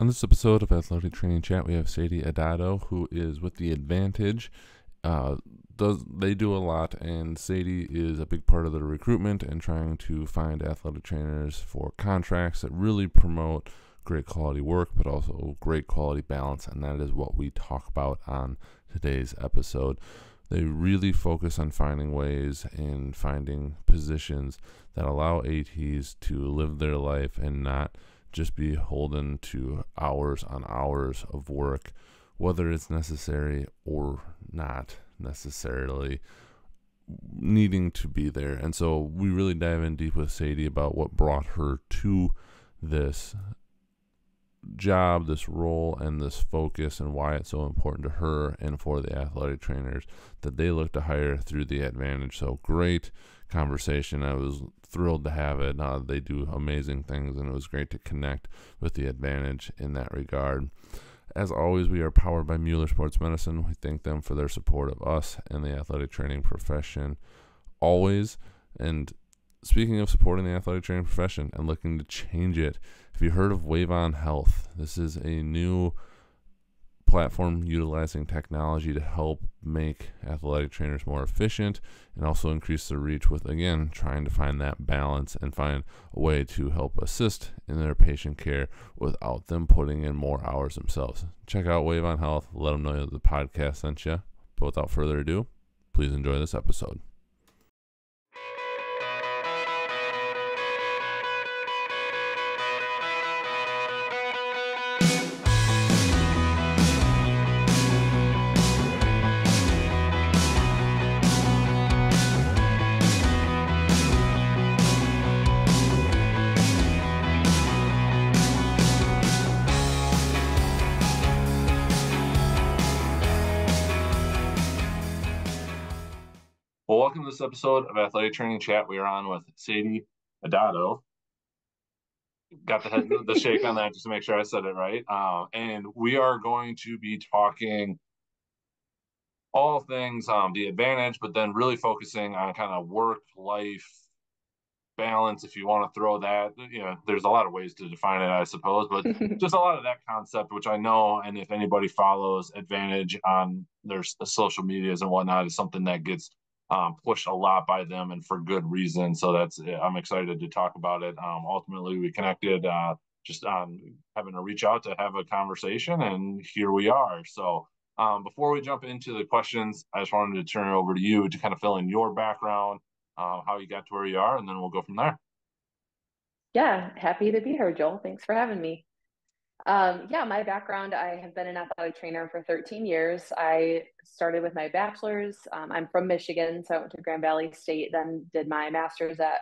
On this episode of Athletic Training Chat, we have Sadie Adado, who is with the ATvantage. They do a lot, and Sadie is a big part of the recruitment and trying to find athletic trainers for contracts that really promote great quality work, but also great quality balance, and that is what we talk about on today's episode. They really focus on finding ways and finding positions that allow ATs to live their life and not just be beholden to hours on hours of work, whether it's necessary or not necessarily needing to be there. And so we really dive in deep with Sadie about what brought her to this job, this role, and this focus, and why it's so important to her and for the athletic trainers that they look to hire through the ATvantage. So great conversation. I was thrilled to have it. They do amazing things, and it was great to connect with the ATvantage in that regard. As always, we are powered by Mueller Sports Medicine. We thank them for their support of us and the athletic training profession always. And speaking of supporting the athletic training profession and looking to change it, have you heard of Wave Health? This is a new platform utilizing technology to help make athletic trainers more efficient and also increase their reach with, again, trying to find that balance and find a way to help assist in their patient care without them putting in more hours themselves. Check out Wave Health. Let them know that the podcast sent you. But without further ado, please enjoy this episode. Well, welcome to this episode of Athletic Training Chat. We are on with Sadie Adado. Got the shake on that just to make sure I said it right. And we are going to be talking all things the ATvantage, but then really focusing on kind of work-life balance, if you want to throw that. There's a lot of ways to define it, I suppose, but just a lot of that concept, which I know, and if anybody follows ATvantage on their social medias and whatnot, is something that gets pushed a lot by them, and for good reason. So I'm excited to talk about it. Ultimately, we connected just on having to reach out to have a conversation, and here we are. So before we jump into the questions, I just wanted to turn it over to you to kind of fill in your background, how you got to where you are, and then we'll go from there. Yeah, happy to be here, Joel. Thanks for having me. My background, I have been an athletic trainer for 13 years. I started with my bachelor's. I'm from Michigan, so I went to Grand Valley State, then did my master's at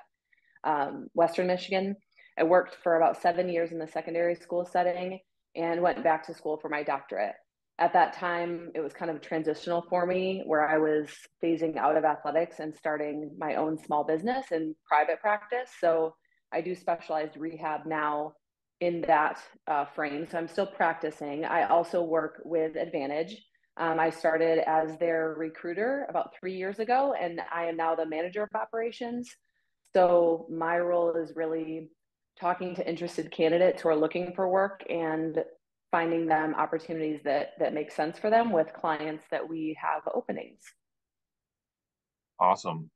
Western Michigan. I worked for about 7 years in the secondary school setting and went back to school for my doctorate. At that time, it was kind of transitional for me, where I was phasing out of athletics and starting my own small business in private practice. So I do specialized rehab now in that frame. So I'm still practicing. I also work with ATvantage. I started as their recruiter about 3 years ago, and I am now the manager of operations. So my role is really talking to interested candidates who are looking for work and finding them opportunities that make sense for them with clients that we have openings. Awesome.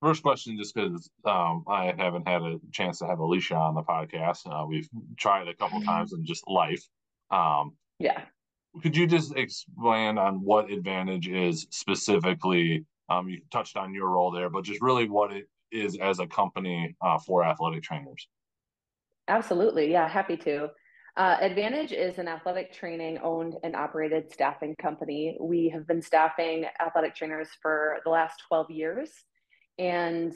First question, just because I haven't had a chance to have Alicia on the podcast. We've tried a couple times in just life. Yeah. Could you just expand on what ATvantage is specifically? You touched on your role there, but just really what it is as a company for athletic trainers. Absolutely. Yeah, happy to. ATvantage is an athletic training owned and operated staffing company. We have been staffing athletic trainers for the last 12 years. And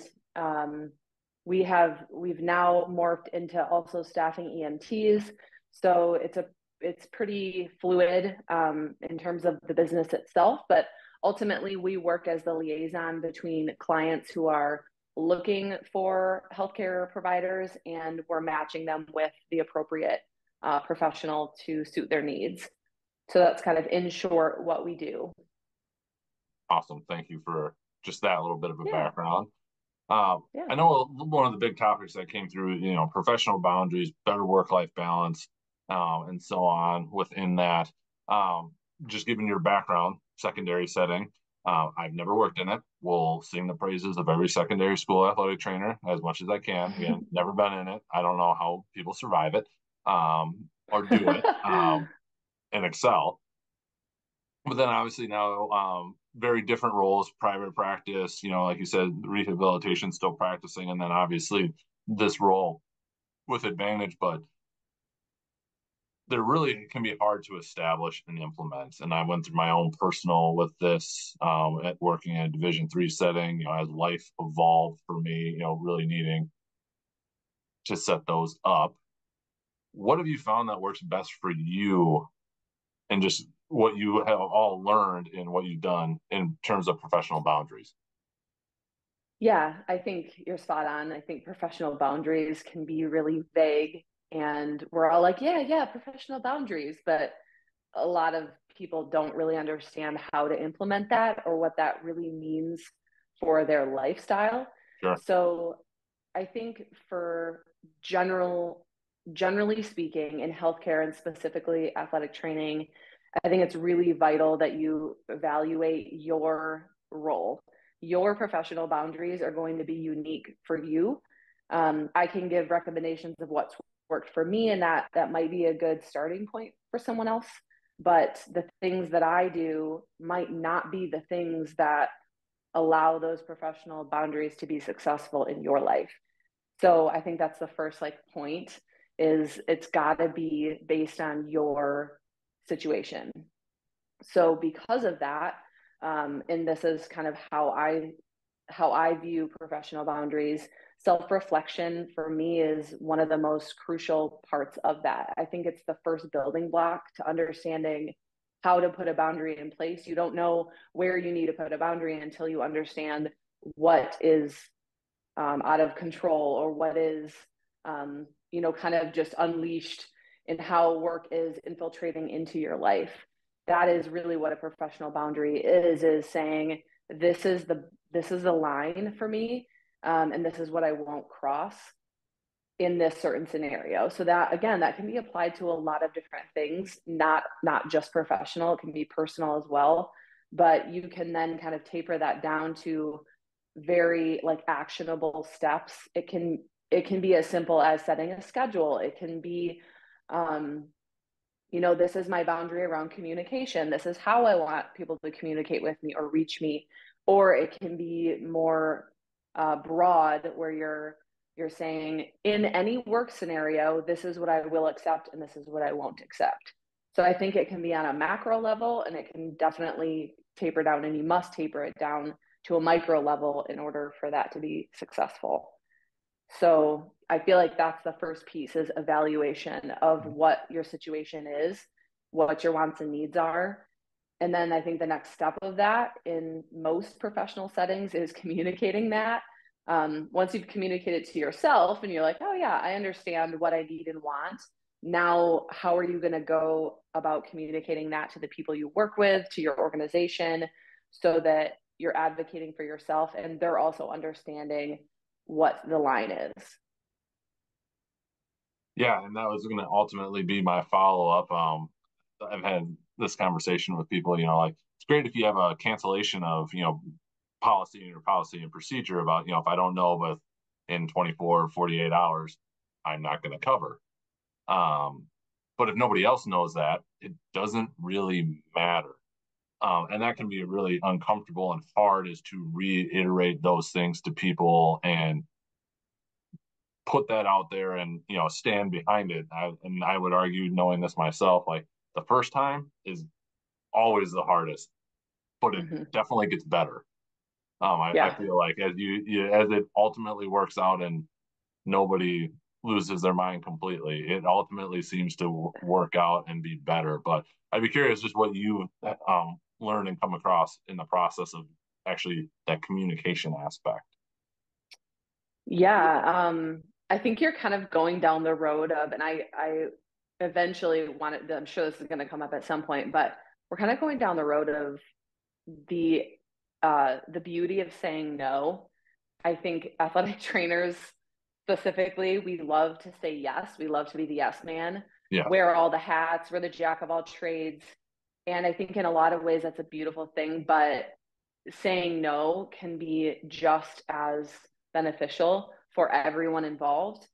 we've now morphed into also staffing EMTs. So it's pretty fluid in terms of the business itself, but ultimately we work as the liaison between clients who are looking for healthcare providers, and we're matching them with the appropriate professional to suit their needs. So that's kind of in short what we do. Awesome. Thank you for just that little bit of a background. Yeah. I know one of the big topics that came through, professional boundaries, better work-life balance. and so on within that. Um, just given your background, secondary setting, I've never worked in it. Will sing the praises of every secondary school athletic trainer as much as I can. Again, never been in it. I don't know how people survive it or do it and excel. But then obviously now, very different roles, private practice, like you said, rehabilitation, still practicing, and then obviously this role with Advantage, but they're really can be hard to establish and implement. And I went through my own personal with this at working in a Division III setting, as life evolved for me, really needing to set those up. What have you found that works best for you and just what you have all learned in what you've done in terms of professional boundaries? Yeah, I think you're spot on. I think professional boundaries can be really vague, and we're all like, yeah, yeah, professional boundaries, but a lot of people don't really understand how to implement that or what that really means for their lifestyle. Sure. So I think for generally speaking, in healthcare and specifically athletic training, I think it's really vital that you evaluate your role. Your professional boundaries are going to be unique for you. I can give recommendations of what's worked for me, and that might be a good starting point for someone else. But the things that I do might not be the things that allow those professional boundaries to be successful in your life. So I think that's the first point is it's got to be based on your situation. So because of that, and this is kind of how I view professional boundaries. Self-reflection for me is one of the most crucial parts of that. I think it's the first building block to understanding how to put a boundary in place. You don't know where you need to put a boundary until you understand what is out of control or what is, kind of just unleashed in how work is infiltrating into your life. That is really what a professional boundary is saying, this is the line for me, and this is what I won't cross in this certain scenario. So that again, that can be applied to a lot of different things, not just professional. It can be personal as well. But you can then kind of taper that down to very actionable steps. It can be as simple as setting a schedule. It can be um, this is my boundary around communication. This is how I want people to communicate with me or reach me. Or it can be more broad, where you're saying in any work scenario, this is what I will accept and this is what I won't accept. So I think it can be on a macro level, and it can definitely taper down, and you must taper it down to a micro level in order for that to be successful. So I feel like that's the first piece, is evaluation of what your situation is, what your wants and needs are. And then I think the next step of that in most professional settings is communicating that. Once you've communicated to yourself and you're like, oh yeah, I understand what I need and want. Now, how are you going to go about communicating that to the people you work with, to your organization, so that you're advocating for yourself and they're also understanding what the line is? Yeah, and that was going to ultimately be my follow up. I've had this conversation with people, like it's great if you have a cancellation of, policy or policy and procedure about, if I don't know within 24 or 48 hours, I'm not going to cover. Um, but if nobody else knows that, it doesn't really matter. And that can be really uncomfortable and hard is to reiterate those things to people and put that out there and stand behind it. And I would argue, knowing this myself, like the first time is always the hardest, but it Mm-hmm. definitely gets better. I Yeah. feel like as it ultimately works out and nobody loses their mind completely, it ultimately seems to work out and be better. But I'd be curious just what you learned and come across in the process of actually that communication aspect. Yeah. I think you're kind of going down the road of, and I eventually wanted, I'm sure this is going to come up at some point, but we're kind of going down the road of the the beauty of saying no. I think athletic trainers specifically, we love to say yes. We love to be the yes man. Yeah. wear all the hats, we're the jack of all trades. And I think in a lot of ways that's a beautiful thing, but saying no can be just as beneficial for everyone involved,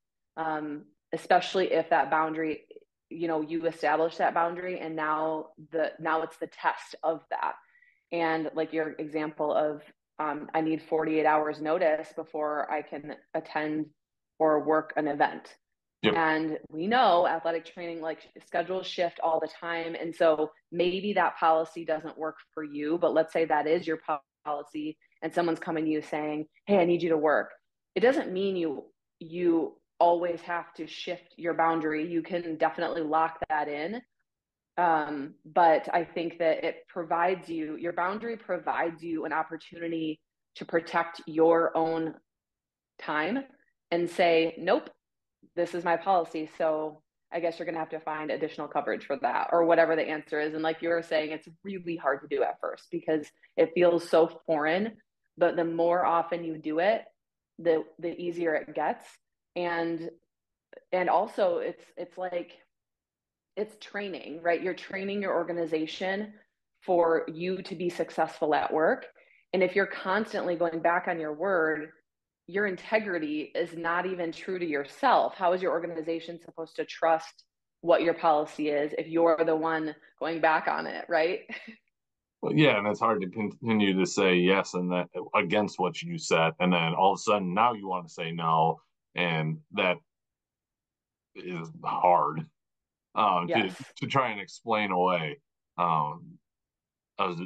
especially if that boundary, you establish that boundary, and now it's the test of that. And like your example of, I need 48 hours notice before I can attend or work an event. Yep. And we know athletic training, like, schedules shift all the time. And so maybe that policy doesn't work for you, but let's say that is your policy and someone's coming to you saying, hey, I need you to work. It doesn't mean you always have to shift your boundary. You can definitely lock that in. But I think that your boundary provides you an opportunity to protect your own time and say, nope, this is my policy. So I guess you're going to have to find additional coverage for that, or whatever the answer is. And like you were saying, it's really hard to do at first because it feels so foreign, but the more often you do it, the easier it gets. And also it's like, it's training, right? You're training your organization for you to be successful at work. And if you're constantly going back on your word, your integrity is not even true to yourself. How is your organization supposed to trust what your policy is if you're the one going back on it, right? Well, yeah, and it's hard to continue to say yes and that against what you said, and then all of a sudden now you want to say no, and that is hard Yes. to try and explain away. I was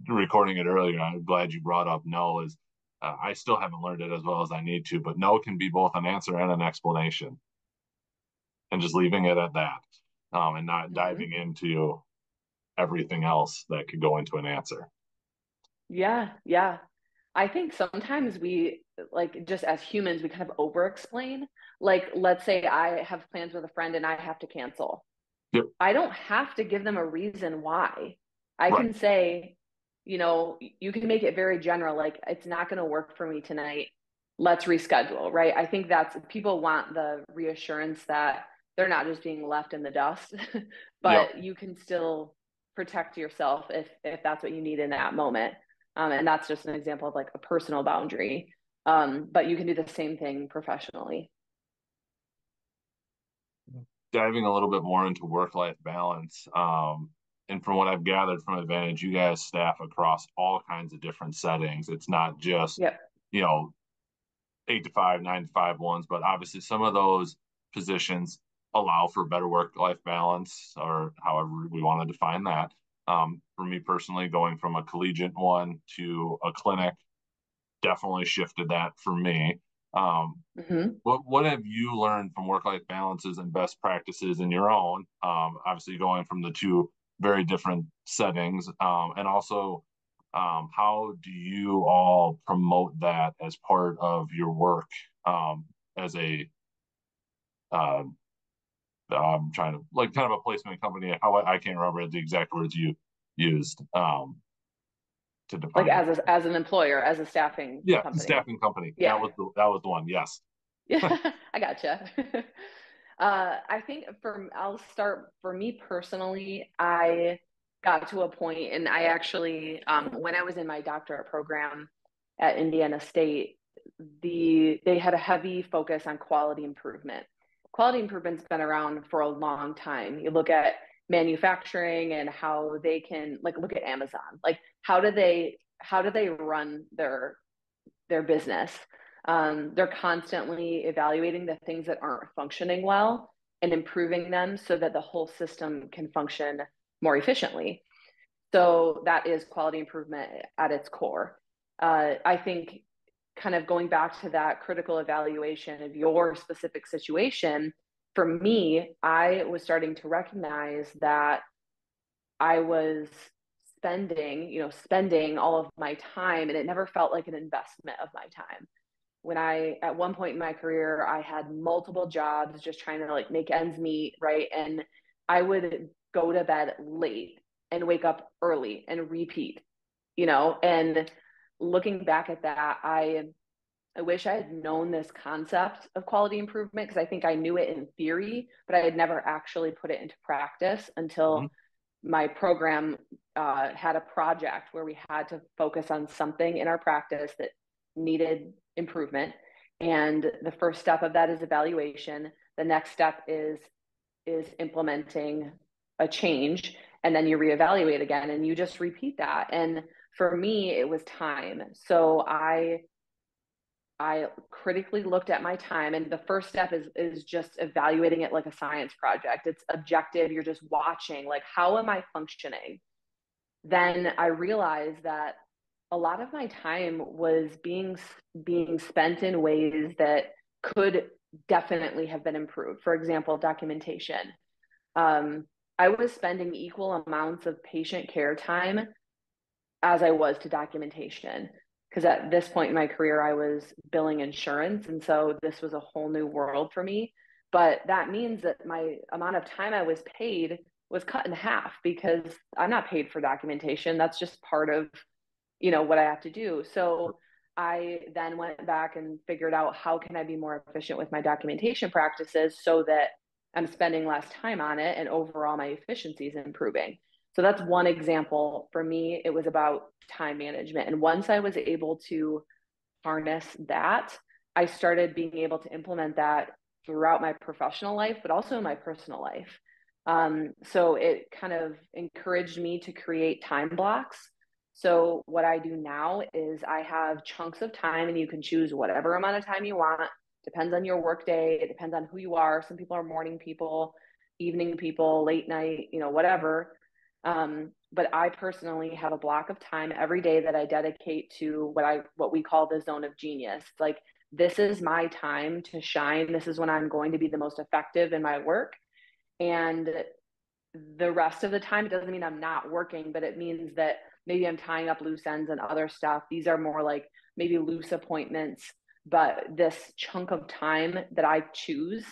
recording it earlier. I'm glad you brought up no. Is I still haven't learned it as well as I need to, but no can be both an answer and an explanation, and just leaving it at that, and not diving into everything else that could go into an answer. Yeah, yeah. I think sometimes we, like, just as humans, we kind of over explain. Like, let's say I have plans with a friend and I have to cancel. Yep. I don't have to give them a reason why. I Right. can say, you can make it very general, like, it's not going to work for me tonight. Let's reschedule, right? I think that's, people want the reassurance that they're not just being left in the dust, Yep. but you can still protect yourself if that's what you need in that moment. And that's just an example of like a personal boundary. But you can do the same thing professionally. Diving a little bit more into work-life balance. And from what I've gathered from Advantage, you guys staff across all kinds of different settings. It's not just, Yep. 8 to 5, 9 to 5 ones, but obviously some of those positions allow for better work-life balance, or however we want to define that. For me personally, going from a collegiate one to a clinic definitely shifted that for me. What have you learned from work-life balances and best practices in your own? Obviously, going from the two very different settings, and also how do you all promote that as part of your work, as a uh, I'm trying to, like, kind of a placement company? How I can't remember the exact words you used to Like define it. as an employer, as a staffing Yeah, company. staffing company. Yeah. That was the one. Yes. Yeah, I gotcha. I think I'll start for me personally. I got to a point, and I actually, when I was in my doctorate program at Indiana State, they had a heavy focus on quality improvement. Quality improvement's been around for a long time. You look at manufacturing and how they can, like, look at Amazon. Like, how do they run their business? They're constantly evaluating the things that aren't functioning well and improving them so that the whole system can function more efficiently. So that is quality improvement at its core. I think, kind of going back to that critical evaluation of your specific situation, for me, I was starting to recognize that I was spending all of my time, and it never felt like an investment of my time. At one point in my career, I had multiple jobs just trying to, like, make ends meet, right? And I would go to bed late and wake up early and repeat, and looking back at that, I wish I had known this concept of quality improvement, because I think I knew it in theory, but I had never actually put it into practice until my program had a project where we had to focus on something in our practice that needed improvement. And the first step of that is evaluation. The next step is implementing a change, and then you reevaluate again, and you just repeat that. And for me, it was time. So I critically looked at my time, and the first step is just evaluating it like a science project. It's objective. You're just watching, like, how am I functioning? Then I realized that a lot of my time was being spent in ways that could definitely have been improved. For example, documentation. I was spending equal amounts of patient care time as I was to documentation. Because at this point in my career, I was billing insurance. And so this was a whole new world for me. But that means that my amount of time I was paid was cut in half, because I'm not paid for documentation. That's just part of, what I have to do. So I then went back and figured out, how can I be more efficient with my documentation practices so that I'm spending less time on it and overall my efficiency is improving. So that's one example. For me, it was about time management. And once I was able to harness that, I started being able to implement that throughout my professional life, but also in my personal life. So it kind of encouraged me to create time blocks. So what I do now is I have chunks of time, and you can choose whatever amount of time you want. Depends on your work day. It depends on who you are. Some people are morning people, evening people, late night, whatever. But I personally have a block of time every day that I dedicate to what we call the zone of genius. It's like, this is my time to shine. This is when I'm going to be the most effective in my work. And the rest of the time, it doesn't mean I'm not working, but it means that maybe I'm tying up loose ends and other stuff. These are more like maybe loose appointments, but this chunk of time that I choose,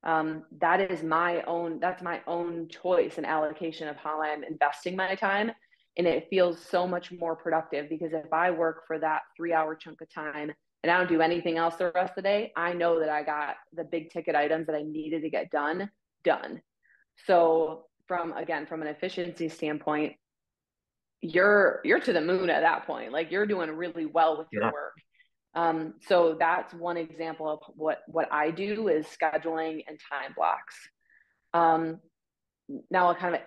that's my own choice and allocation of how I'm investing my time. And it feels so much more productive, because if I work for that 3 hour chunk of time and I don't do anything else the rest of the day, I know that I got the big ticket items that I needed to get done. So from an efficiency standpoint, you're to the moon at that point. Like, you're doing really well with your work. So that's one example of what I do, is scheduling and time blocks. Now I'll kind of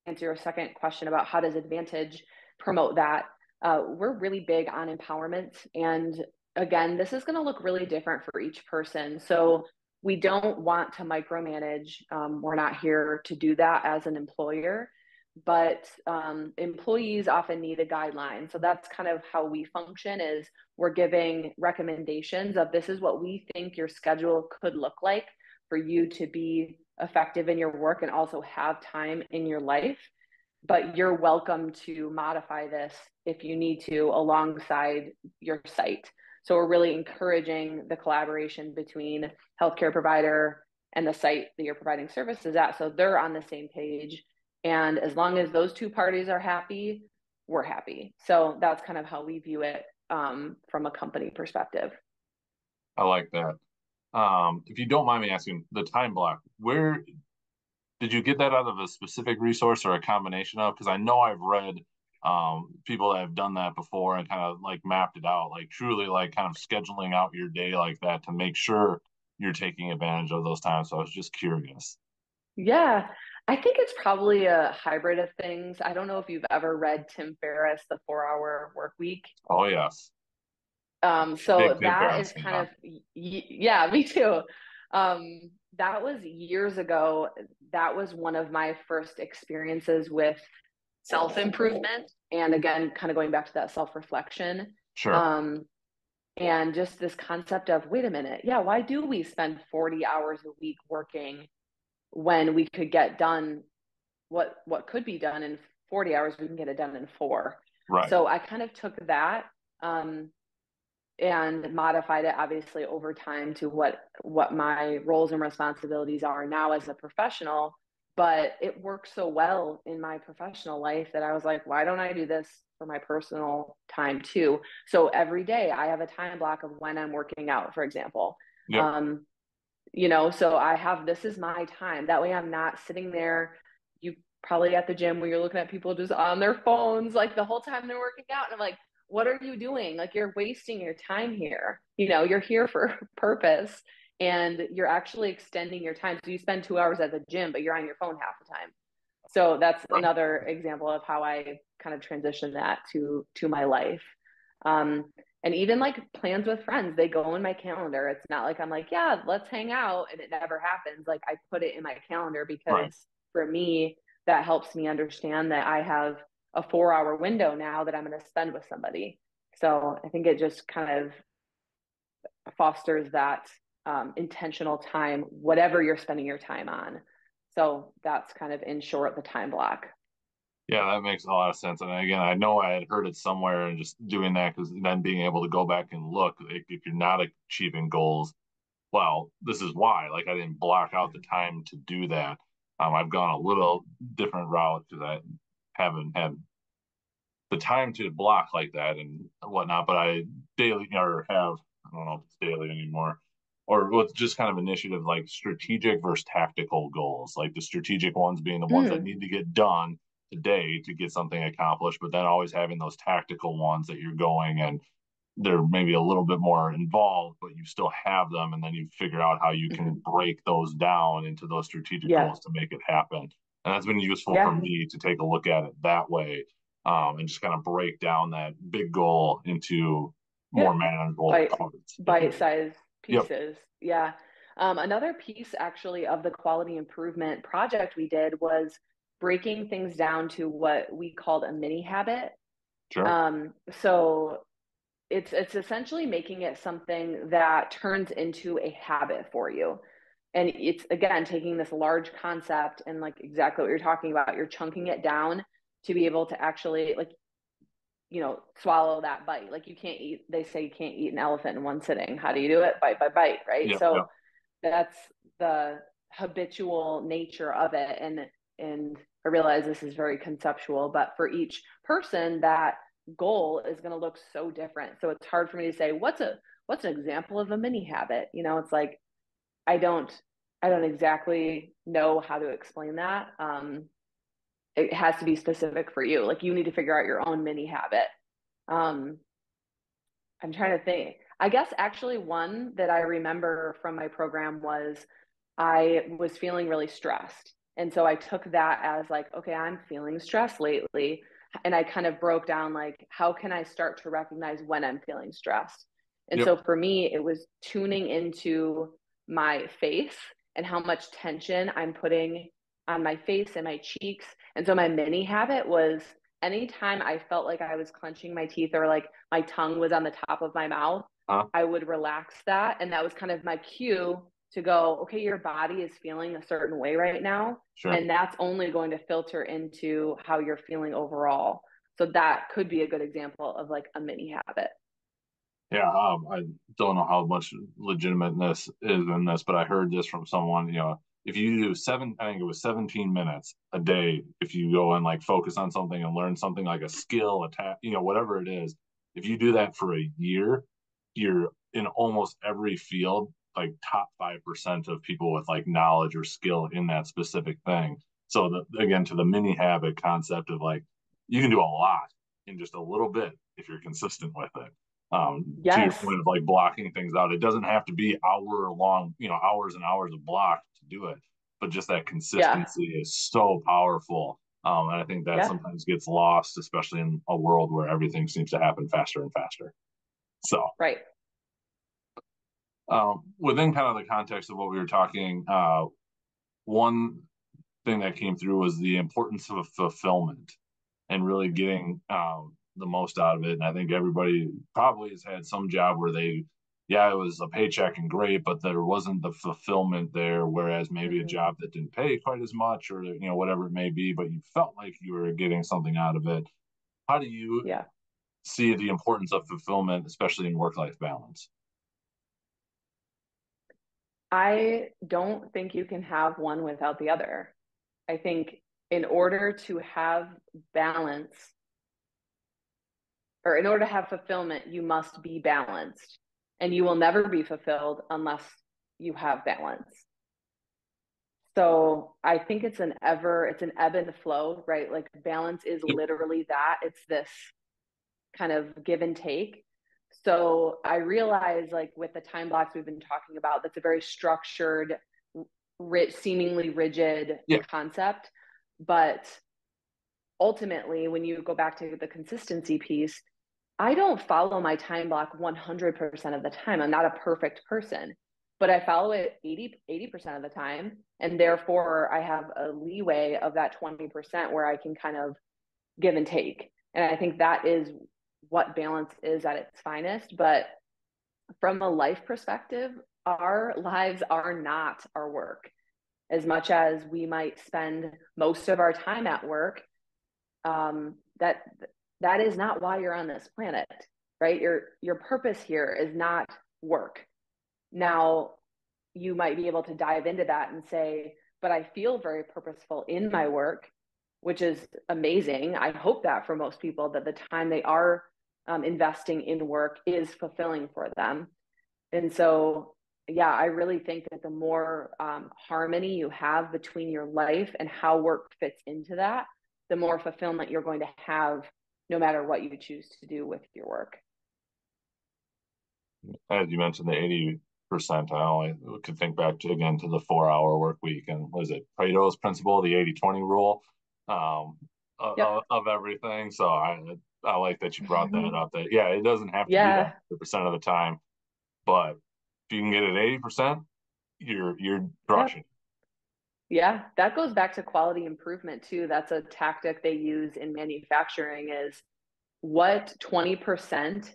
answer your second question about how does ATvantage promote that. We're really big on empowerment. And again, this is going to look really different for each person. So we don't want to micromanage. We're not here to do that as an employer, but employees often need a guideline. So that's kind of how we function, is we're giving recommendations of, this is what we think your schedule could look like for you to be effective in your work and also have time in your life. But you're welcome to modify this if you need to alongside your site. So we're really encouraging the collaboration between healthcare provider and the site that you're providing services at, so they're on the same page. And as long as those two parties are happy, we're happy. So that's kind of how we view it from a company perspective. I like that. If you don't mind me asking, the time block, where did you get that out of a specific resource or a combination of? Because I know I've read people that have done that before and kind of like mapped it out, like truly like kind of scheduling out your day like that to make sure you're taking advantage of those times. So I was just curious. Yeah, I think it's probably a hybrid of things. I don't know if you've ever read Tim Ferriss, The 4 Hour Work Week. Oh, yes. So Big that Ferriss is fan. kind of, yeah, me too. That was years ago. That was one of my first experiences with self-improvement. And again, kind of going back to that self-reflection. Sure. And just this concept of, wait a minute, yeah, why do we spend 40 hours a week working when we could get done what could be done in 40 hours, we can get it done in 4. Right. So I kind of took that and modified it, obviously, over time to what my roles and responsibilities are now as a professional. but it worked so well in my professional life that I was like, why don't I do this for my personal time too? So every day I have a time block of when I'm working out, for example. Yep. So I have, this is my time. That way I'm not sitting there. You probably at the gym where you're looking at people just on their phones, like the whole time they're working out. And I'm like, what are you doing? Like, you're wasting your time here. You're here for a purpose, and you're actually extending your time. So you spend 2 hours at the gym, but you're on your phone half the time. So that's Right. another example of how I kind of transition that to my life. Um, and even like plans with friends, they go in my calendar. It's not like I'm like, yeah, let's hang out, and it never happens. Like, I put it in my calendar Right. because for me, that helps me understand that I have a 4 hour window now that I'm going to spend with somebody. So I think it just kind of fosters that intentional time, whatever you're spending your time on. So that's kind of, in short, the time block. Yeah, that makes a lot of sense. And again, I know I had heard it somewhere and just doing that because then being able to go back and look if you're not achieving goals, well, this is why. Like, I didn't block out the time to do that. I've gone a little different route because I haven't had the time to block like that and whatnot. But I daily or have, I don't know if it's daily anymore, or with just kind of initiative like strategic versus tactical goals. Like the strategic ones being the ones that Mm, need to get done today to get something accomplished, but then always having those tactical ones that you're going and they're maybe a little bit more involved, but you still have them, and then you figure out how you can mm-hmm. break those down into those strategic Yeah. goals to make it happen. And that's been useful for Yeah. me to take a look at it that way, and just kind of break down that big goal into more Yep. manageable Bite parts, if you will. bite-sized Yep. pieces. Yeah. Another piece actually of the quality improvement project we did was breaking things down to what we called a mini habit. Sure. So it's essentially making it something that turns into a habit for you. And it's, again, taking this large concept and, like, exactly what you're talking about, you're chunking it down to be able to actually, like, swallow that bite. Like, you can't eat, they say you can't eat an elephant in one sitting. How do you do it? Bite by bite, right? Yep. So Yep. that's the habitual nature of it. And I realize this is very conceptual, but for each person, that goal is going to look so different. So it's hard for me to say what's an example of a mini habit. It's like I don't I don't exactly know how to explain that. It has to be specific for you. Like, you need to figure out your own mini habit. Um, I'm trying to think. I guess actually one that I remember from my program was I was feeling really stressed. And so I took that as like, okay, I'm feeling stressed lately. And I kind of broke down, like, how can I start to recognize when I'm feeling stressed? And Yep. so for me, it was tuning into my face and how much tension I'm putting on my face and my cheeks. And so my mini habit was, anytime I felt like I was clenching my teeth or like my tongue was on the top of my mouth, Huh? I would relax that. And that was kind of my cue to go, okay, your body is feeling a certain way right now. Sure. And that's only going to filter into how you're feeling overall. So that could be a good example of like a mini habit. Yeah, I don't know how much legitimateness is in this, but I heard this from someone. If you do I think it was 17 minutes a day, if you go and like focus on something and learn something like a skill, whatever it is, if you do that for a year, you're in almost every field, like top 5% of people with like knowledge or skill in that specific thing. So again, to the mini habit concept of like, you can do a lot in just a little bit if you're consistent with it. To your Yes. point of like blocking things out, it doesn't have to be hours and hours of block to do it, but just that Yeah. consistency is so powerful. And I think that Yeah. sometimes gets lost, especially in a world where everything seems to happen faster and faster. So, Right. within kind of the context of what we were talking, one thing that came through was the importance of fulfillment and really getting the most out of it. And I think everybody probably has had some job where yeah, it was a paycheck and great, but there wasn't the fulfillment there. Whereas maybe a Mm-hmm. job that didn't pay quite as much, or whatever it may be, but you felt like you were getting something out of it. How do you Yeah. see the importance of fulfillment, especially in work-life balance? I don't think you can have one without the other. I think in order to have balance, or in order to have fulfillment, you must be balanced. And you will never be fulfilled unless you have balance. So I think it's an ebb and flow, right? Like balance is literally that. It's this kind of give and take. So I realize, like, with the time blocks we've been talking about, that's a very structured, seemingly rigid concept. But ultimately, when you go back to the consistency piece, I don't follow my time block 100% of the time. I'm not a perfect person, but I follow it 80% of the time. And therefore, I have a leeway of that 20% where I can kind of give and take. And I think that is what balance is at its finest. But from a life perspective, our lives are not our work. As much as we might spend most of our time at work, that is not why you're on this planet, right? Your purpose here is not work. Now, you might be able to dive into that and say, but I feel very purposeful in my work, which is amazing. I hope that for most people, that the time they are investing in work is fulfilling for them. And so, yeah, I really think that the more harmony you have between your life and how work fits into that, the more fulfillment you're going to have, no matter what you choose to do with your work. As you mentioned, the 80%, I only could think back to the 4-hour work week, and was it Pareto's principle, the 80-20 rule, of everything. So I like that you brought that up. That it doesn't have to be that 100% of the time, but if you can get it 80%, you're crushing. Yeah, that goes back to quality improvement too. That's a tactic they use in manufacturing, is what 20%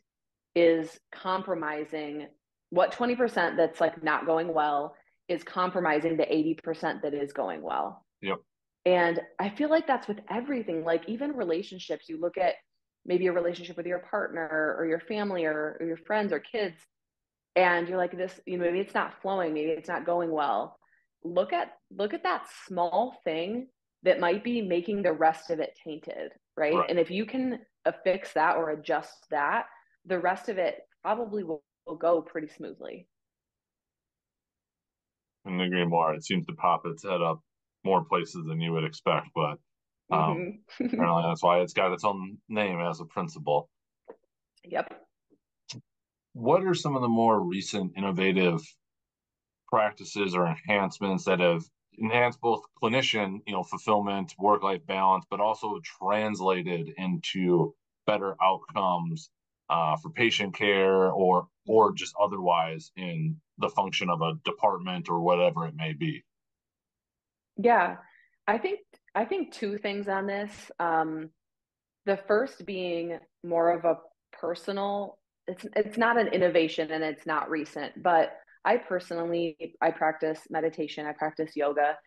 is compromising, what 20% that's like not going well is compromising the 80% that is going well. Yep. And I feel like that's with everything. Like even relationships, you look at maybe a relationship with your partner or your family or your friends or kids, and you're like, this, maybe it's not flowing, maybe it's not going well. Look at that small thing that might be making the rest of it tainted, right? And if you can fix that or adjust that, the rest of it probably will go pretty smoothly. I couldn't agree more. It seems to pop its head up more places than you would expect, but apparently that's why it's got its own name as a principle. Yep. What are some of the more recent innovative practices or enhancements that have enhanced both clinician, fulfillment, work-life balance, but also translated into better outcomes for patient care or just otherwise in the function of a department or whatever it may be? Yeah, I think two things on this. The first being more of a personal, it's not an innovation and it's not recent, but I practice meditation, I practice yoga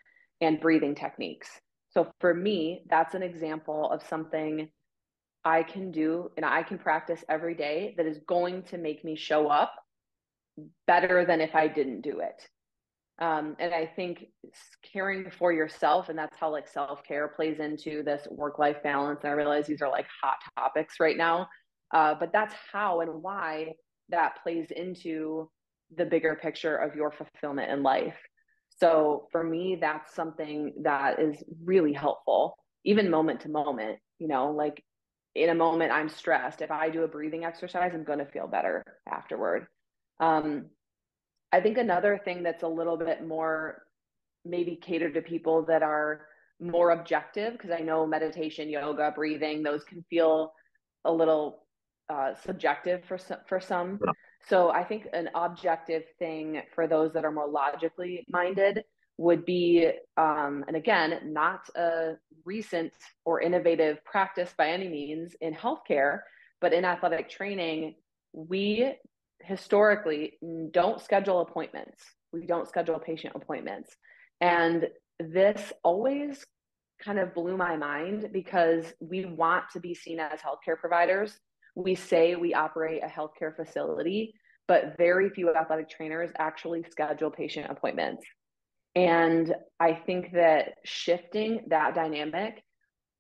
and breathing techniques. So for me, that's an example of something I can do and I can practice every day that is going to make me show up better than if I didn't do it. And I think caring for yourself, and that's how like self-care plays into this work-life balance. And I realize these are like hot topics right now, but that's how and why that plays into the bigger picture of your fulfillment in life. So for me, that's something that is really helpful, even moment to moment, like in a moment I'm stressed. If I do a breathing exercise, I'm going to feel better afterward. I think another thing that's a little bit more maybe catered to people that are more objective, because I know meditation, yoga, breathing, those can feel a little subjective for some. Yeah. So I think an objective thing for those that are more logically minded would be, and again, not a recent or innovative practice by any means in healthcare, but in athletic training, we historically don't schedule appointments. We don't schedule patient appointments. And this always kind of blew my mind because we want to be seen as healthcare providers. We say we operate a healthcare facility, but very few athletic trainers actually schedule patient appointments. And I think that shifting that dynamic,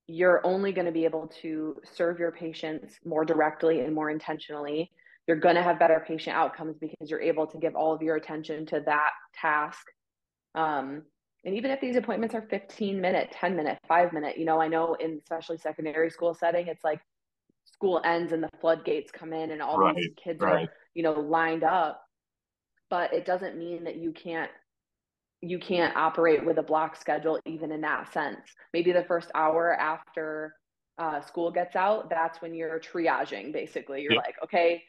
you're only going to be able to serve your patients more directly and more intentionally. You're going to have better patient outcomes because you're able to give all of your attention to that task. And even if these appointments are 15-minute, 10-minute, 5-minute, I know in especially secondary school setting, it's like school ends and the floodgates come in and all these kids are, lined up. But it doesn't mean that you can't operate with a block schedule even in that sense. Maybe the first hour after school gets out, that's when you're triaging. Basically, you're like, okay,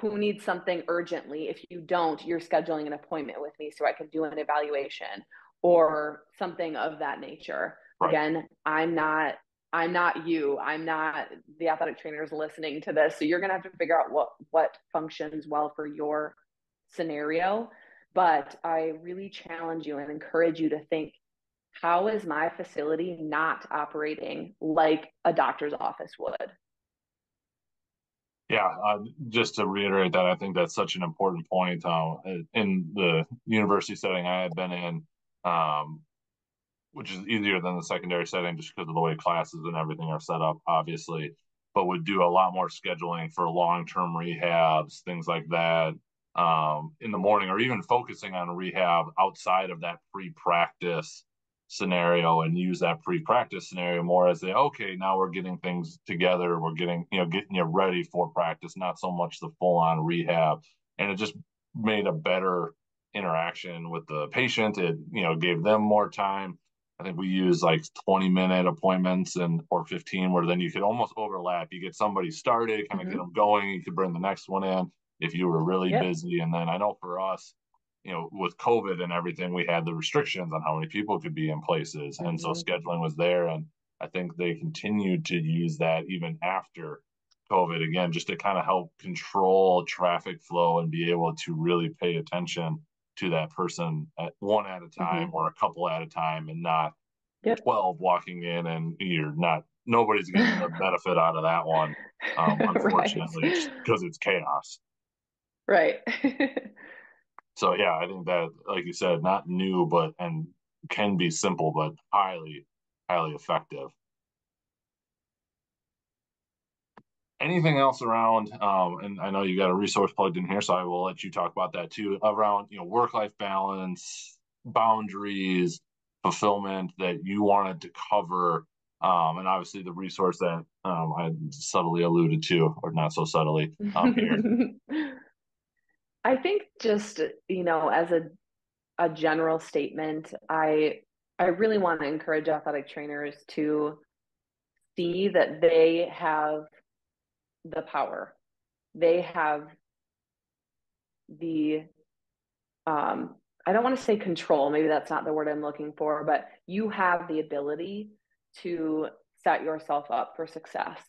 who needs something urgently? If you don't, you're scheduling an appointment with me so I can do an evaluation or something of that nature. Right. Again, I'm not you. I'm not the athletic trainers listening to this. So you're going to have to figure out what functions well for your scenario. But I really challenge you and encourage you to think, how is my facility not operating like a doctor's office would? Yeah, just to reiterate that, I think that's such an important point. In the university setting I had been in, which is easier than the secondary setting just because of the way classes and everything are set up, obviously, but would do a lot more scheduling for long-term rehabs, things like that, in the morning, or even focusing on rehab outside of that pre-practice scenario, and use that pre-practice scenario more as okay, now we're getting things together, we're getting you ready for practice, not so much the full-on rehab. And it just made a better interaction with the patient. It gave them more time. I think we use like 20-minute appointments or 15, where then you could almost overlap. You get somebody started, kind of get them going. You could bring the next one in if you were really busy. And then I know for us, with COVID and everything, we had the restrictions on how many people could be in places. And so scheduling was there. And I think they continued to use that even after COVID, again, just to kind of help control traffic flow and be able to really pay attention to that person one at a time or a couple at a time, and not 12 walking in, and nobody's getting the benefit out of that one, unfortunately, just because it's chaos. Right. So yeah, I think that, like you said, not new, and can be simple, but highly, highly effective. Anything else around, and I know you got a resource plugged in here, so I will let you talk about that too, around work-life balance, boundaries, fulfillment, that you wanted to cover, and obviously the resource that I subtly alluded to, or not so subtly, here. I think just as a general statement, I really want to encourage athletic trainers to see that they have the power. They have the I don't want to say control, maybe that's not the word I'm looking for, but you have the ability to set yourself up for success.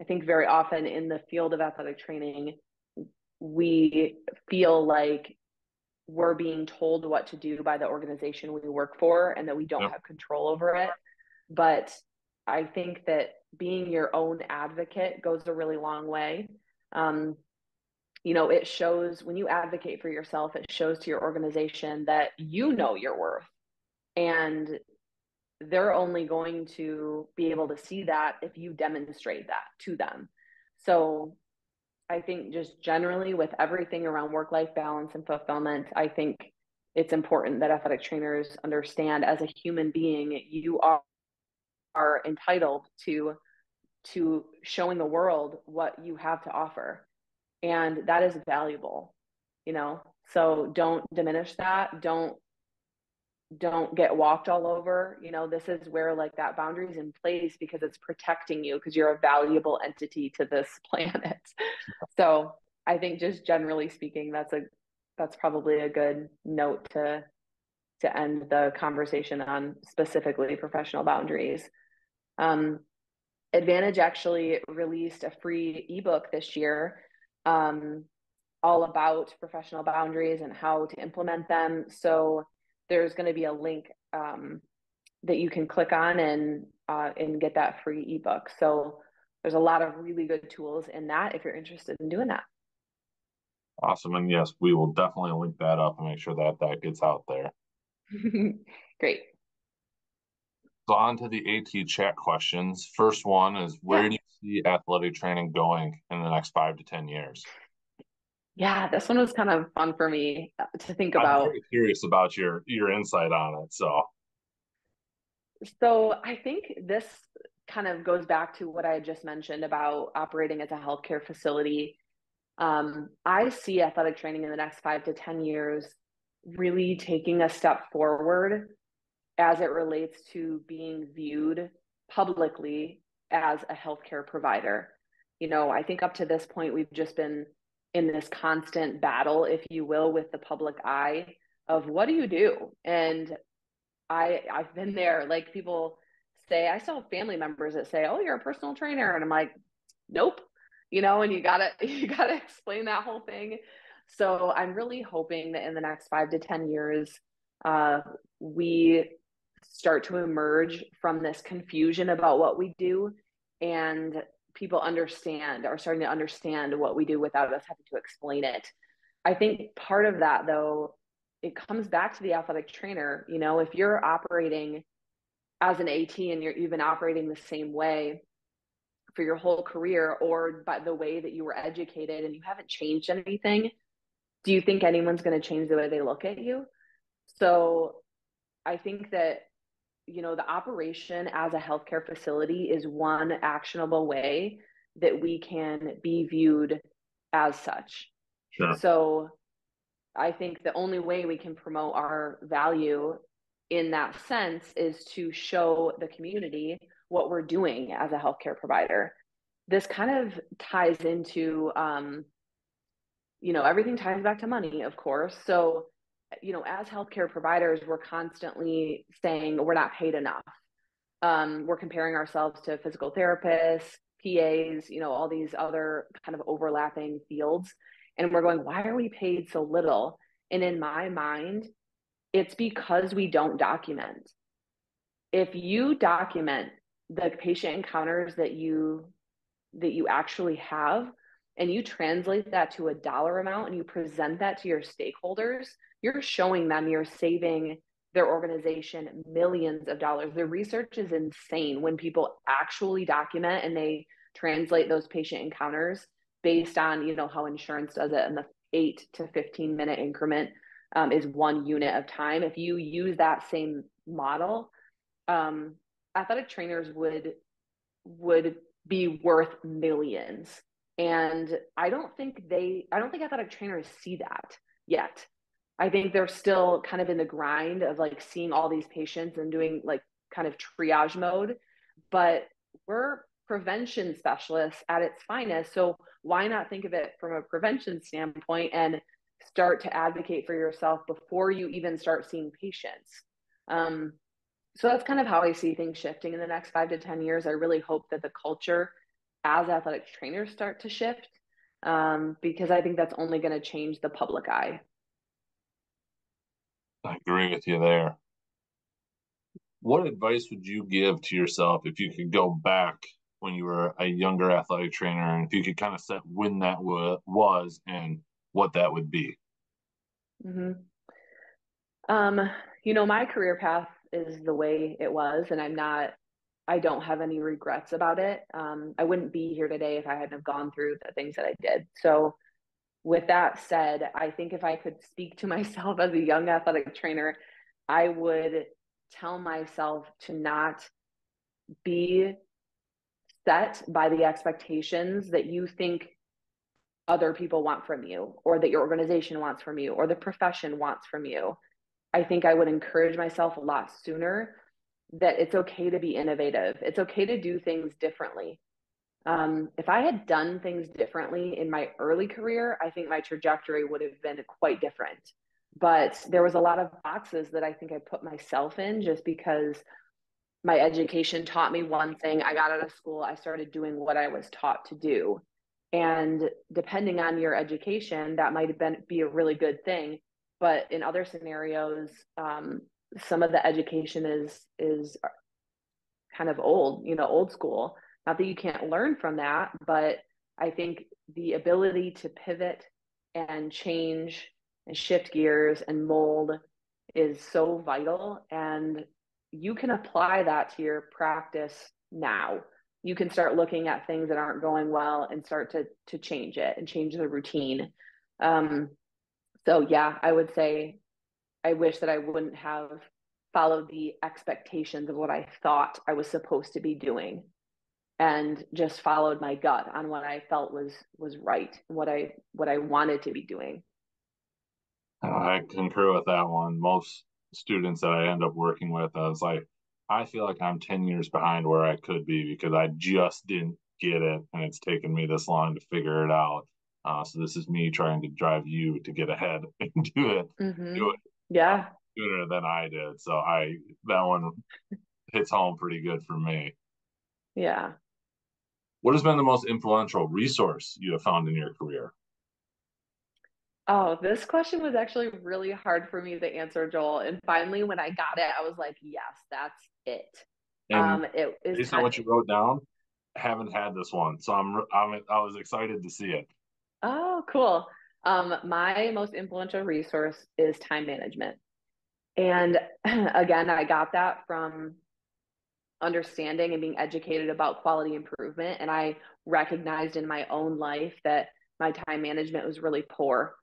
I think very often in the field of athletic training, we feel like we're being told what to do by the organization we work for and that we don't have control over it. But I think that being your own advocate goes a really long way. It shows, when you advocate for yourself, it shows to your organization that you know your worth, and they're only going to be able to see that if you demonstrate that to them. So I think just generally with everything around work-life balance and fulfillment, I think it's important that athletic trainers understand, as a human being, you are entitled to showing the world what you have to offer. And that is valuable, so don't diminish that. Don't get walked all over. This is where like that boundary is in place because it's protecting you, because you're a valuable entity to this planet. So I think just generally speaking, that's probably a good note to end the conversation on, specifically professional boundaries. ATvantage actually released a free ebook this year, all about professional boundaries and how to implement them. So there's going to be a link that you can click on and get that free ebook. So there's a lot of really good tools in that if you're interested in doing that. Awesome. And yes, we will definitely link that up and make sure that gets out there. Great. So on to the AT chat questions. First one is, where Yeah. do you see athletic training going in the next 5 to 10 years? Yeah, this one was kind of fun for me to think I'm about. very curious about your insight on it. So So I think this kind of goes back to what I had just mentioned about operating as a healthcare facility. I see athletic training in the next 5 to 10 years really taking a step forward as it relates to being viewed publicly as a healthcare provider. I think up to this point, we've just been in this constant battle, if you will, with the public eye of what do you do? And I've been there. Like people say, I still have family members that say, "Oh, you're a personal trainer," and I'm like, "Nope," and you gotta explain that whole thing. So I'm really hoping that in the next 5 to 10 years, uh, we start to emerge from this confusion about what we do, and people are starting to understand what we do without us having to explain it. I think part of that, though, it comes back to the athletic trainer. If you're operating as an AT and you've been operating the same way for your whole career, or by the way that you were educated and you haven't changed anything, do you think anyone's going to change the way they look at you? So I think that, the operation as a healthcare facility is one actionable way that we can be viewed as such. sure. So I think the only way we can promote our value in that sense is to show the community what we're doing as a healthcare provider. This kind of ties into, everything ties back to money, of course. So, as healthcare providers, we're constantly saying we're not paid enough. We're comparing ourselves to physical therapists, PAs, all these other kind of overlapping fields. And we're going, why are we paid so little? And in my mind, it's because we don't document. If you document the patient encounters that you actually have, and you translate that to a dollar amount and you present that to your stakeholders, you're showing them you're saving their organization millions of dollars. The research is insane when people actually document and they translate those patient encounters based on, how insurance does it in the 8 to 15 minute increment, is 1 unit of time. If you use that same model, um, athletic trainers would be worth millions. And I don't think athletic trainers see that yet. I think they're still kind of in the grind of like seeing all these patients and doing like kind of triage mode, but we're prevention specialists at its finest. So why not think of it from a prevention standpoint and start to advocate for yourself before you even start seeing patients? Um, so that's kind of how I see things shifting in the next 5 to 10 years. I really hope that the culture as athletic trainers start to shift, because I think that's only going to change the public eye. I agree with you there. What advice would you give to yourself if you could go back when you were a younger athletic trainer, and if you could kind of set when that was and what that would be? Mm-hmm. My career path is the way it was, and I don't have any regrets about it. I wouldn't be here today if I hadn't have gone through the things that I did. So with that said, I think if I could speak to myself as a young athletic trainer, I would tell myself to not be set by the expectations that you think other people want from you, or that your organization wants from you, or the profession wants from you. I think I would encourage myself a lot sooner that it's okay to be innovative. It's okay to do things differently. If I had done things differently in my early career, I think my trajectory would have been quite different. But there was a lot of boxes that I think I put myself in just because my education taught me one thing. I got out of school, I started doing what I was taught to do. And depending on your education, that might have be a really good thing. But in other scenarios, some of the education is kind of old school. Not that you can't learn from that, but I think the ability to pivot and change and shift gears and mold is so vital, and you can apply that to your practice now. You can start looking at things that aren't going well and start to change it and change the routine. So yeah, I would say I wish that I wouldn't have followed the expectations of what I thought I was supposed to be doing, and just followed my gut on what I felt was right and what I wanted to be doing. I concur with that one. Most students that I end up working with, I was like, I feel like I'm 10 years behind where I could be because I just didn't get it. And it's taken me this long to figure it out. So this is me trying to drive you to get ahead and do it Yeah. sooner than I did. So that one hits home pretty good for me. Yeah. What has been the most influential resource you have found in your career? Oh, this question was actually really hard for me to answer, Joel. And finally, when I got it, I was like, yes, that's it. And It is based on time. what you wrote down, I haven't had this one, so I was excited to see it. Oh, cool. My most influential resource is time management. And again, I got that from understanding and being educated about quality improvement. And I recognized in my own life that my time management was really poor,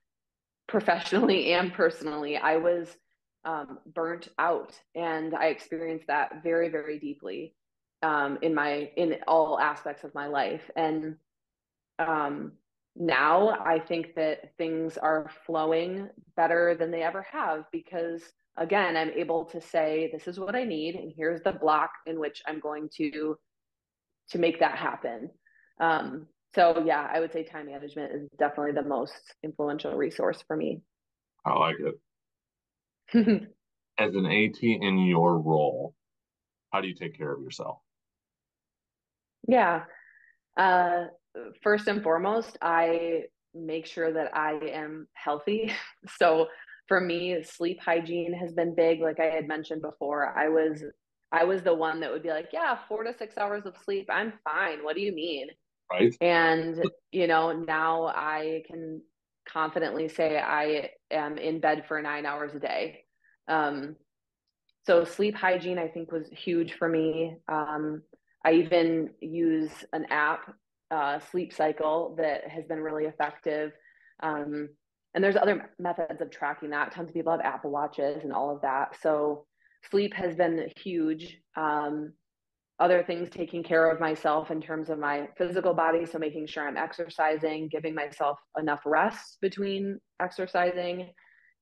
professionally and personally. I was burnt out, and I experienced that very, very deeply in all aspects of my life. And um, now I think that things are flowing better than they ever have, because again, I'm able to say, this is what I need, and here's the block in which I'm going to make that happen. So yeah, I would say time management is definitely the most influential resource for me. I like it. As an AT in your role, how do you take care of yourself? Yeah. Uh, First and foremost, I make sure that I am healthy. So for me, sleep hygiene has been big. Like I had mentioned before, I was the one that would be like, yeah, 4 to 6 hours of sleep, I'm fine. What do you mean? Right? And, now I can confidently say I am in bed for 9 hours a day. Um, so sleep hygiene, I think, was huge for me. I even use an app, Sleep Cycle, that has been really effective. Um, and there's other methods of tracking that. Tons of people have Apple Watches and all of that. So sleep has been huge. Other things, taking care of myself in terms of my physical body. So making sure I'm exercising, giving myself enough rest between exercising,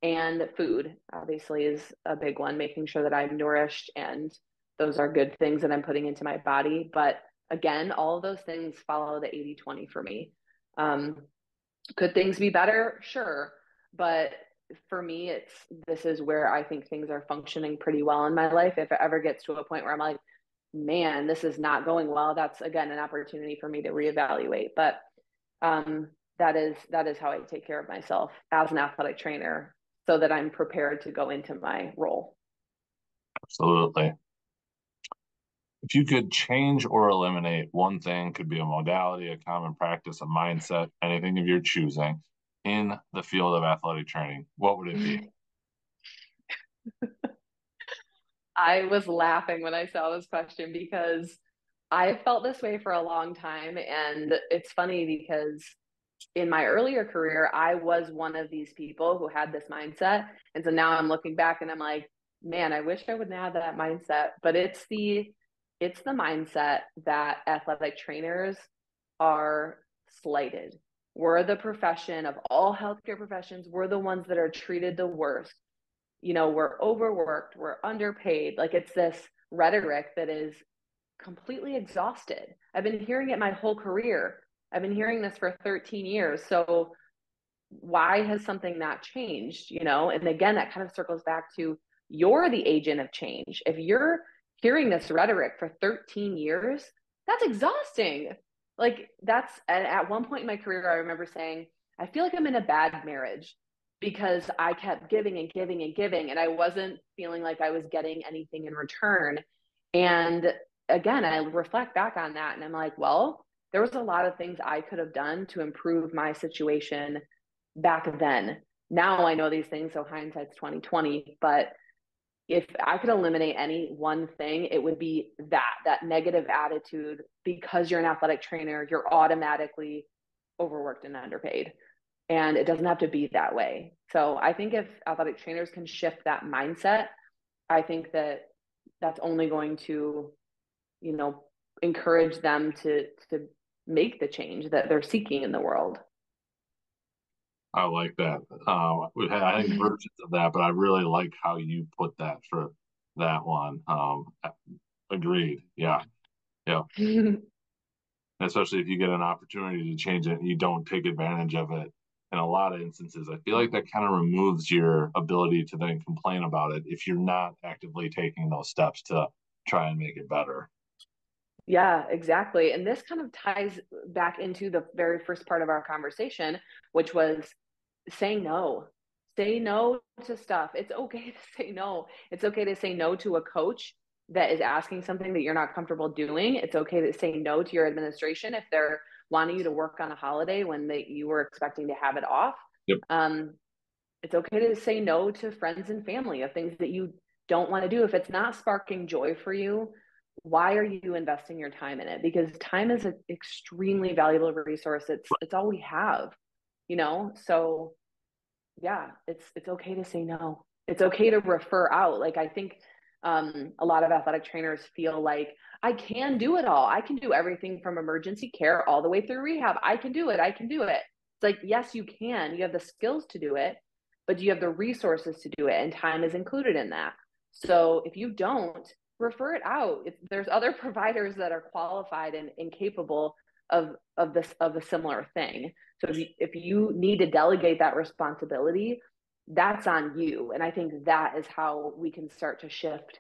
and food obviously is a big one, making sure that I'm nourished and those are good things that I'm putting into my body. But again, all of those things follow the 80-20 for me. Um, could things be better? Sure. But for me, this is where I think things are functioning pretty well in my life. If it ever gets to a point where I'm like, man, this is not going well, that's again an opportunity for me to reevaluate. But that is how I take care of myself as an athletic trainer, so that I'm prepared to go into my role. Absolutely. If you could change or eliminate one thing, could be a modality, a common practice, a mindset, anything of your choosing in the field of athletic training, what would it be? I was laughing when I saw this question because I felt this way for a long time. And it's funny because in my earlier career, I was one of these people who had this mindset. And so now I'm looking back and I'm like, man, I wish I wouldn't have that mindset. But it's the mindset that athletic trainers are slighted. We're the profession of all healthcare professions. We're the ones that are treated the worst. We're overworked, we're underpaid. Like it's this rhetoric that is completely exhausted. I've been hearing it my whole career. I've been hearing this for 13 years. So why has something not changed? And again, that kind of circles back to, you're the agent of change. If you're hearing this rhetoric for 13 years, that's exhausting. Like that's at one point in my career, I remember saying, I feel like I'm in a bad marriage because I kept giving and giving and giving, and I wasn't feeling like I was getting anything in return. And again, I reflect back on that and I'm like, well, there was a lot of things I could have done to improve my situation back then. Now I know these things, so hindsight's 2020. But if I could eliminate any one thing, it would be that negative attitude. Because you're an athletic trainer, you're automatically overworked and underpaid. And it doesn't have to be that way. So I think if athletic trainers can shift that mindset, I think that that's only going to, encourage them to make the change that they're seeking in the world. I like that. We've had, I think, versions of that, but I really like how you put that for that one. Agreed. Yeah. Yeah. Especially if you get an opportunity to change it and you don't take advantage of it. In a lot of instances, I feel like that kind of removes your ability to then complain about it if you're not actively taking those steps to try and make it better. Yeah, exactly. And this kind of ties back into the very first part of our conversation, which was say no. Say no to stuff. It's okay to say no. It's okay to say no to a coach that is asking something that you're not comfortable doing. It's okay to say no to your administration if they're wanting you to work on a holiday when you were expecting to have it off. Yep. It's okay to say no to friends and family of things that you don't want to do. If it's not sparking joy for you, why are you investing your time in it? Because time is an extremely valuable resource. It's all we have, So yeah, it's okay to say no. It's okay to refer out. Like I think a lot of athletic trainers feel like I can do it all. I can do everything from emergency care all the way through rehab. I can do it. I can do it. It's like, yes, you can. You have the skills to do it, but you have the resources to do it, and time is included in that. So if you don't, refer it out. There's other providers that are qualified and capable of a similar thing. So if you need to delegate that responsibility, that's on you. And I think that is how we can start to shift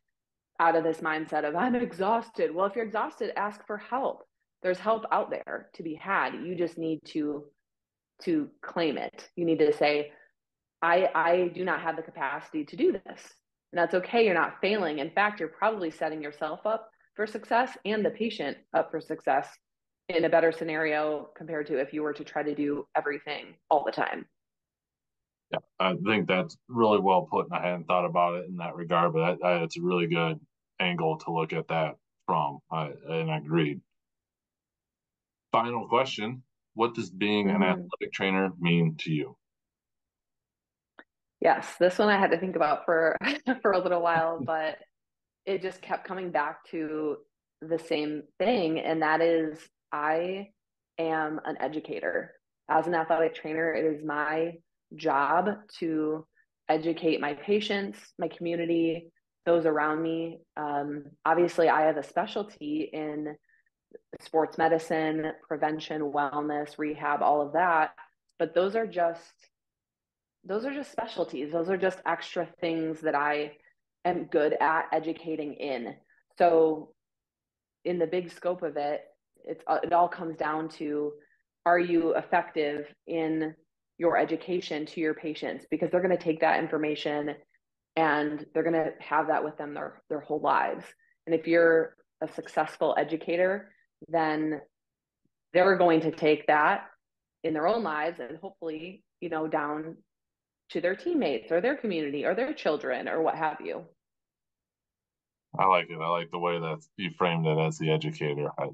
out of this mindset of I'm exhausted. Well, if you're exhausted, ask for help. There's help out there to be had. You just need to claim it. You need to say, I do not have the capacity to do this. And that's okay. You're not failing. In fact, you're probably setting yourself up for success and the patient up for success in a better scenario compared to if you were to try to do everything all the time. Yeah, I think that's really well put, and I hadn't thought about it in that regard, but it's a really good angle to look at that from. And I agreed. Final question: what does being an athletic trainer mean to you? Yes, this one I had to think about for for a little while, but it just kept coming back to the same thing, and that is I am an educator. As an athletic trainer, it is my job to educate my patients, my community, those around me. Obviously, I have a specialty in sports medicine, prevention, wellness, rehab, all of that, but those are just specialties. Those are just extra things that I am good at educating in. So in the big scope of it, it all comes down to, are you effective in your education to your patients? Because they're going to take that information and they're going to have that with them their whole lives. And if you're a successful educator, then they're going to take that in their own lives and hopefully, down to their teammates or their community or their children or what have you. I like it. I like the way that you framed it as the educator. I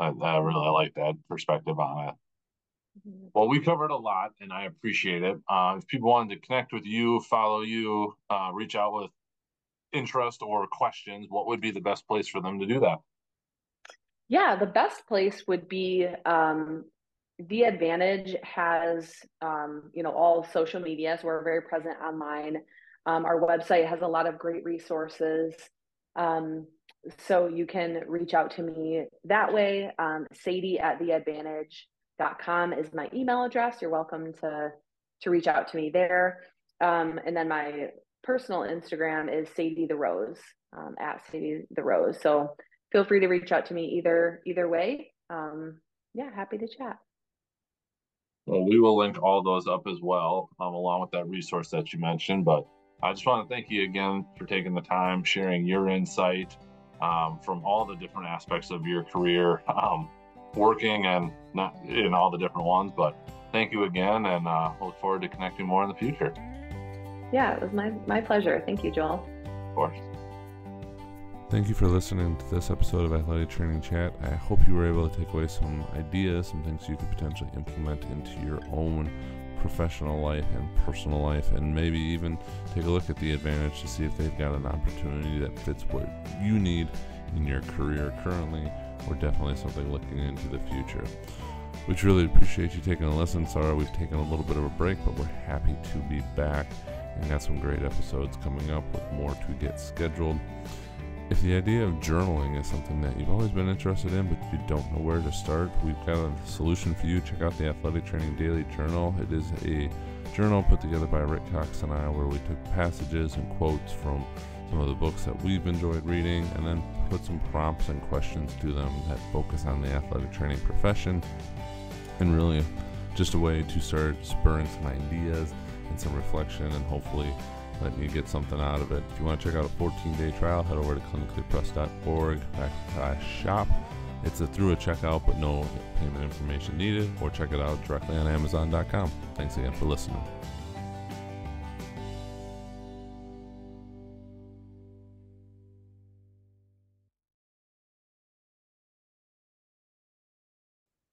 really like that perspective on it. Well, we covered a lot, and I appreciate it. If people wanted to connect with you, follow you, reach out with interest or questions, what would be the best place for them to do that? Yeah, the best place would be ATvantage has all social media, so we're very present online. Our website has a lot of great resources, so you can reach out to me that way. Sadie at theadvantage.com is my email address. You're welcome to reach out to me there. And then my personal Instagram is Sadie the Rose, at Sadie the Rose. So feel free to reach out to me either way. Yeah, happy to chat. Well, we will link all those up as well, along with that resource that you mentioned. But I just want to thank you again for taking the time, sharing your insight from all the different aspects of your career, working and not in all the different ones, but thank you again, and look forward to connecting more in the future. Yeah, it was my pleasure. Thank you, Joel. Of course. Thank you for listening to this episode of Athletic Training Chat. I hope you were able to take away some ideas, some things you could potentially implement into your own professional life and personal life, and maybe even take a look at the ATvantage to see if they've got an opportunity that fits what you need in your career currently, or definitely something looking into the future. We truly appreciate you taking a listen. Sorry we've taken a little bit of a break, but we're happy to be back and got some great episodes coming up with more to get scheduled. If the idea of journaling is something that you've always been interested in, but you don't know where to start, we've got a solution for you. Check out the Athletic Training Daily Journal. It is a journal put together by Rick Cox and I, where we took passages and quotes from some of the books that we've enjoyed reading, and then put some prompts and questions to them that focus on the athletic training profession, and really just a way to start spurring some ideas and some reflection, and hopefully letting you get something out of it. If you want to check out a 14-day trial, head over to clinicallypress.org/shop. It's through a checkout, but no payment information needed, or check it out directly on Amazon.com. Thanks again for listening.